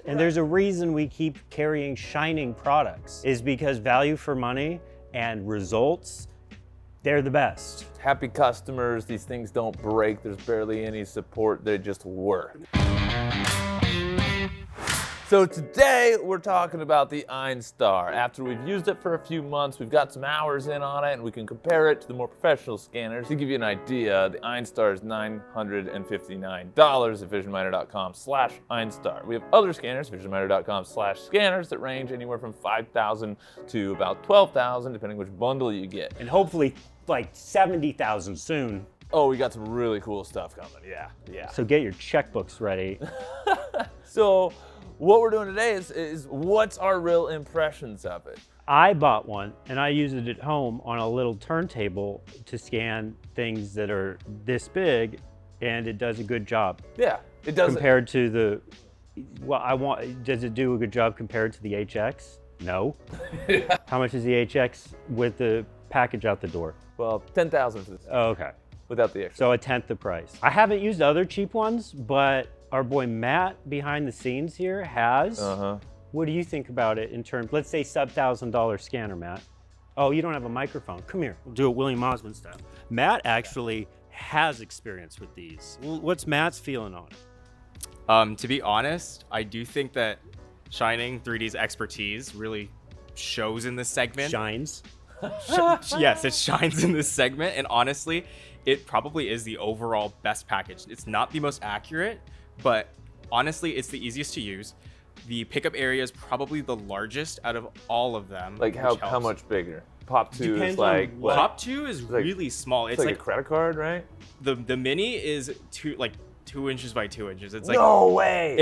And there's a reason we keep carrying shining products, is because value for money and results, they're the best. Happy customers, these things don't break, there's barely any support, they just work. So today we're talking about the Einstar. After we've used it for a few months, we've got some hours in on it, and we can compare it to the more professional scanners. To give you an idea, the Einstar is $959 at visionminer.com/Einstar. We have other scanners, visionminer.com/scanners, that range anywhere from $5,000 to about $12,000, depending which bundle you get. And hopefully like 70,000 soon. Oh, we got some really cool stuff coming, yeah. So get your checkbooks ready. So what we're doing today is what's our real impressions of it? I bought one and I use it at home on a little turntable to scan things that are this big, and it does a good job. Yeah, it does. Compared to the, does it do a good job compared to the HX? No. How much is the HX with the package out the door? Well, $10,000 for this. Oh, okay. Without the extra. So 1/10 the price. I haven't used other cheap ones, but our boy Matt behind the scenes here has. What do you think about it in terms, let's say sub $1,000 scanner, Matt? Oh, you don't have a microphone. Come here. We'll do it William Osmond style. Matt actually has experience with these. What's Matt's feeling on it? To be honest, I do think that Shining 3D's expertise really shows in this segment. Shines. Yes, it shines in this segment, and honestly, it probably is the overall best package. It's not the most accurate, but honestly, it's the easiest to use. The pickup area is probably the largest out of all of them. Like how much bigger? Pop 2 Depends is like on what? Pop 2 is really small. It's like a credit card, right? The mini is 2 inches by 2 inches. It's like no way.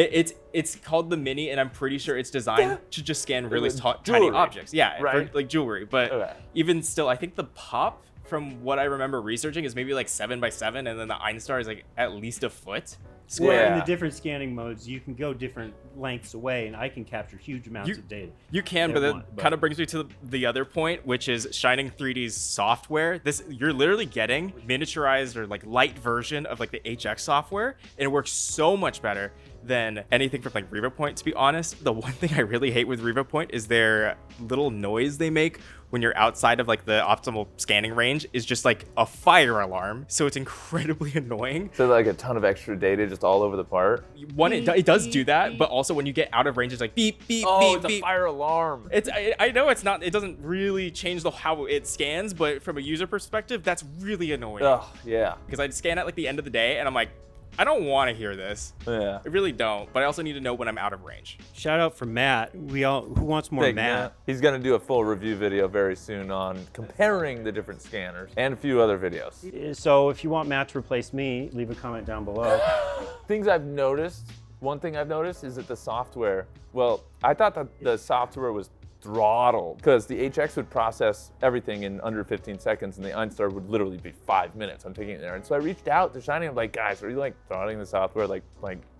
It's called the mini, and I'm pretty sure it's designed to just scan really tiny Jewelry, objects. Yeah, right? for, like jewelry. But Okay. even still, I think the Pop, from what I remember researching, is maybe like 7 by 7, and then the Einstar is like at least a foot square. Well, in Yeah. the different scanning modes, you can go different lengths away, and I can capture huge amounts of data. You can, but that kind of brings me to the other point, which is Shining 3D's software. You're literally getting miniaturized or like light version of like the HX software, and it works so much better than anything from like RivaPoint. To be honest, the one thing I really hate with RivaPoint is their little noise they make when you're outside of like the optimal scanning range is just like a fire alarm. So it's incredibly annoying. So like a ton of extra data just all over the part. One, it does do that, but also when you get out of range, it's like beep, beep, Oh, beep, it's beep. a fire alarm. I know it's not, it doesn't really change how it scans, but from a user perspective, that's really annoying. Ugh, yeah. Because I'd scan at like the end of the day and I'm like, I don't want to hear this. Yeah. I really don't, but I also need to know when I'm out of range. Shout out for Matt. Who wants more Big Matt? He's gonna do a full review video very soon on comparing the different scanners and a few other videos. So if you want Matt to replace me, leave a comment down below. Things I've noticed, one thing I've noticed is that the software, well, I thought that the software was throttled because the HX would process everything in under 15 seconds and the Einstar would literally be 5 minutes. I'm taking it there. And so I reached out to Shining. I'm like, guys, are you like throttling the software? Like,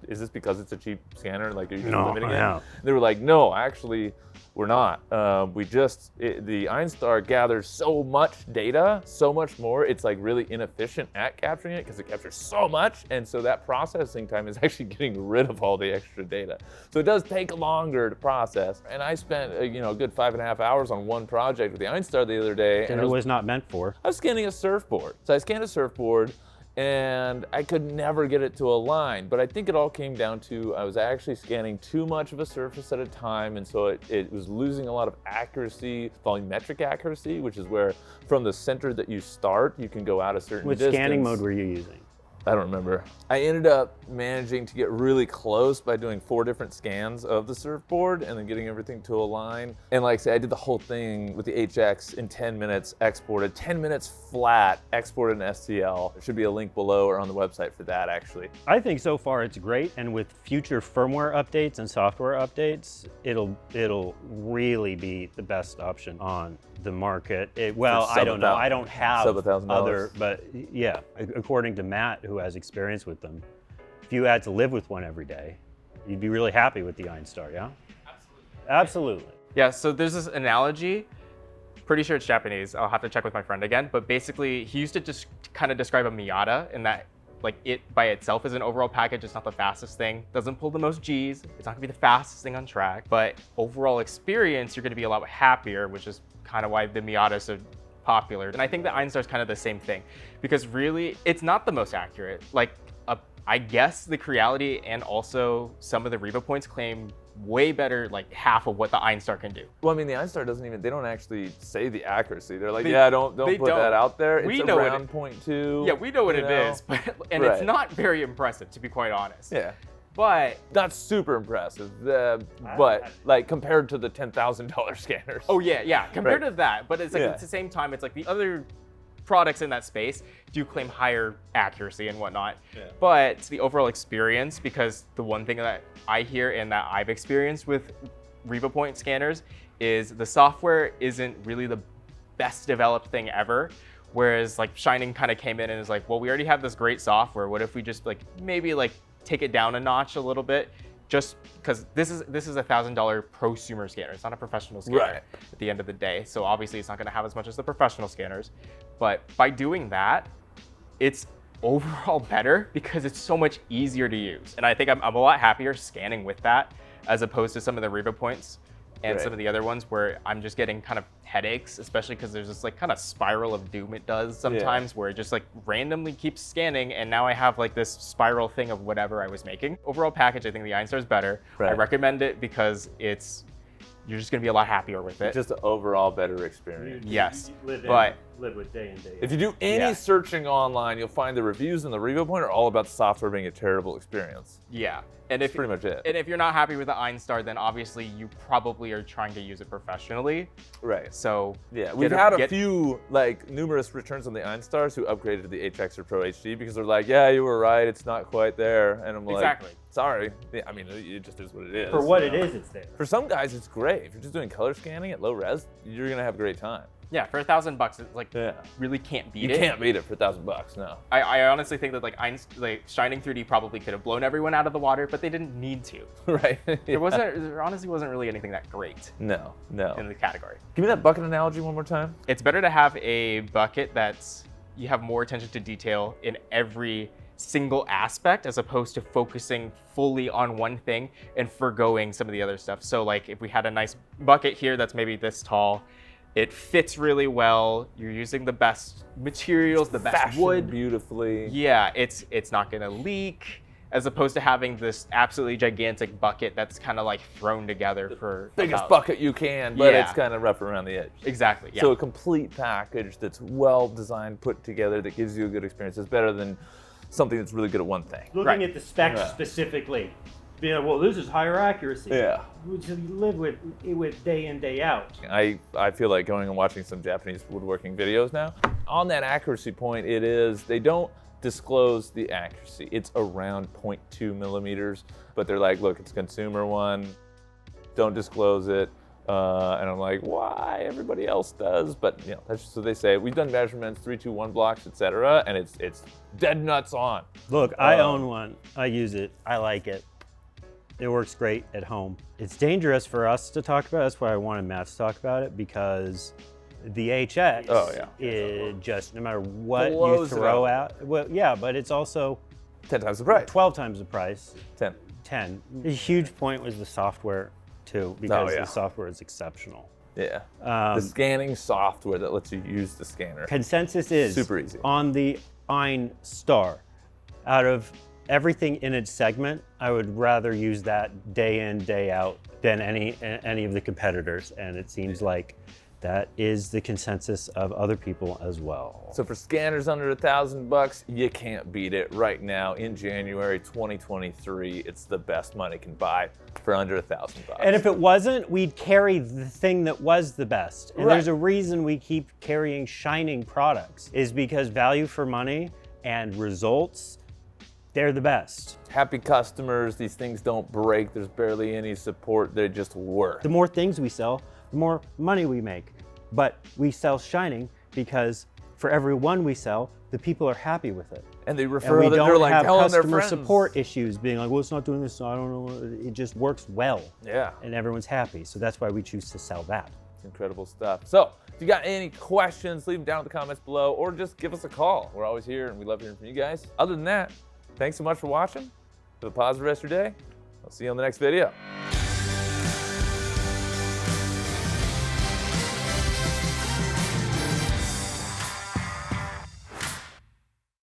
is this because it's a cheap scanner? Like, are you just limiting it? No. They were like, no, actually, we're not. The Einstar gathers so much data, so much more. It's like really inefficient at capturing it because it captures so much. And so that processing time is actually getting rid of all the extra data. So it does take longer to process. And I spent a good 5.5 hours on one project with the Einstar the other day. And it was not meant for. I was scanning a surfboard. So I scanned a surfboard and I could never get it to align. But I think it all came down to I was actually scanning too much of a surface at a time, and so it was losing a lot of accuracy, volumetric accuracy, which is where from the center that you start, you can go out a certain distance. What scanning mode were you using? I don't remember. I ended up managing to get really close by doing 4 different scans of the surfboard and then getting everything to align. And like I say, I did the whole thing with the HX in 10 minutes, exported, 10 minutes flat, exported an STL. There should be a link below or on the website for that actually. I think so far it's great, and with future firmware updates and software updates, it'll really be the best option on the market. I don't know. I don't have sub $1,000. other, but yeah, according to Matt, who has experience with them, if you had to live with one every day, you'd be really happy with the Einstar, yeah? Absolutely. Absolutely. Yeah, so there's this analogy, pretty sure it's Japanese, I'll have to check with my friend again, but basically he used to just kind of describe a Miata in that like it by itself as an overall package, it's not the fastest thing. Doesn't pull the most G's. It's not gonna be the fastest thing on track, but overall experience, you're gonna be a lot happier, which is kind of why the Miata is so popular. And I think the Einstar is kind of the same thing, because really it's not the most accurate. Like I guess the Creality and also some of the Riva points claim way better, like half of what the Einstar can do. Well, I mean, the Einstar they don't actually say the accuracy. They're like, yeah, don't put that out there. We it's know around 0.2. Yeah, we know what it is, but it's not very impressive, to be quite honest. Yeah. But not super impressive, but like compared to the $10,000 scanners. Oh yeah, compared to that. But it's like at the same time, it's like the other products in that space do claim higher accuracy and whatnot. Yeah. But the overall experience, because the one thing that I hear and that I've experienced with Riva Point scanners is the software isn't really the best developed thing ever. Whereas like Shining kind of came in and is like, well, we already have this great software. What if we just like maybe like take it down a notch a little bit? Just because this is a $1,000 prosumer scanner. It's not a professional scanner at the end of the day. So obviously it's not gonna have as much as the professional scanners. But by doing that, it's overall better because it's so much easier to use. And I think I'm a lot happier scanning with that as opposed to some of the Riva points and some of the other ones where I'm just getting kind of headaches, especially because there's this like kind of spiral of doom it does sometimes where it just like randomly keeps scanning, and now I have like this spiral thing of whatever I was making. Overall package, I think the Einstar is better. I recommend it because you're just gonna be a lot happier with it. Just an overall better experience. Yes, live with day in, day out. If you do any searching online, you'll find the reviews and the Riva Point are all about the software being a terrible experience. Yeah. And that's pretty much it. And if you're not happy with the Einstar, then obviously you probably are trying to use it professionally. Right. So yeah, we've had a few like numerous returns on the Einstars who upgraded to the HX or Pro HD because they're like, yeah, you were right, it's not quite there, and I'm like, sorry. Yeah, I mean, it just is what it is. For what it is, it's there. For some guys, it's great. If you're just doing color scanning at low res, you're gonna have a great time. Yeah, for $1,000, it's like really can't beat it. You can't beat it for $1,000, no. I honestly think that like Shining 3D probably could have blown everyone out of the water, but they didn't need to. Right. There honestly wasn't really anything that great. No. In the category. Give me that bucket analogy one more time. It's better to have a bucket that's you have more attention to detail in every single aspect as opposed to focusing fully on one thing and forgoing some of the other stuff. So like if we had a nice bucket here that's maybe this tall, it fits really well. You're using the best materials, the best wood. Beautifully. Yeah, it's not gonna leak, as opposed to having this absolutely gigantic bucket that's kind of like thrown together for biggest bucket you can, but it's kind of rough around the edge. Exactly. Yeah. So a complete package that's well designed, put together, that gives you a good experience is better than something that's really good at one thing. Looking at the specs specifically. Yeah, well, this is higher accuracy. Yeah. Which you live with day in, day out. I feel like going and watching some Japanese woodworking videos now. On that accuracy point, they don't disclose the accuracy. It's around 0.2 millimeters, but they're like, look, it's a consumer one, don't disclose it. And I'm like, why? Everybody else does. But you know, that's just what they say. We've done measurements, 3-2-1 blocks, etc., and it's dead nuts on. Look, I own one. I use it. I like it. It works great at home. It's dangerous for us to talk about. That's why I wanted Matt to talk about it, because the HX is just, no matter what you throw out, well, yeah, but it's also 10 times the price. 12 times the price. 10. A huge point was the software too, because the software is exceptional. Yeah. The scanning software that lets you use the scanner. Consensus is super easy. On the Einstar, out of everything in its segment, I would rather use that day in, day out than any of the competitors, and it seems like that is the consensus of other people as well. So for scanners under $1,000, you can't beat it right now in January 2023. It's the best money can buy for under $1,000. And if it wasn't, we'd carry the thing that was the best. And there's a reason we keep carrying Shining products, is because value for money and results, they're the best. Happy customers, these things don't break, there's barely any support, they just work. The more things we sell, the more money we make. But we sell Shining because for every one we sell, the people are happy with it. And they refer other, they're like telling their friends. Customer support issues being like, well, it's not doing this, so I don't know. It just works well. Yeah. And everyone's happy. So that's why we choose to sell that. Incredible stuff. So If you got any questions, leave them down in the comments below, or just give us a call. We're always here, and we love hearing from you guys. Other than that, thanks so much for watching. Have a positive rest of your day. I'll see you on the next video.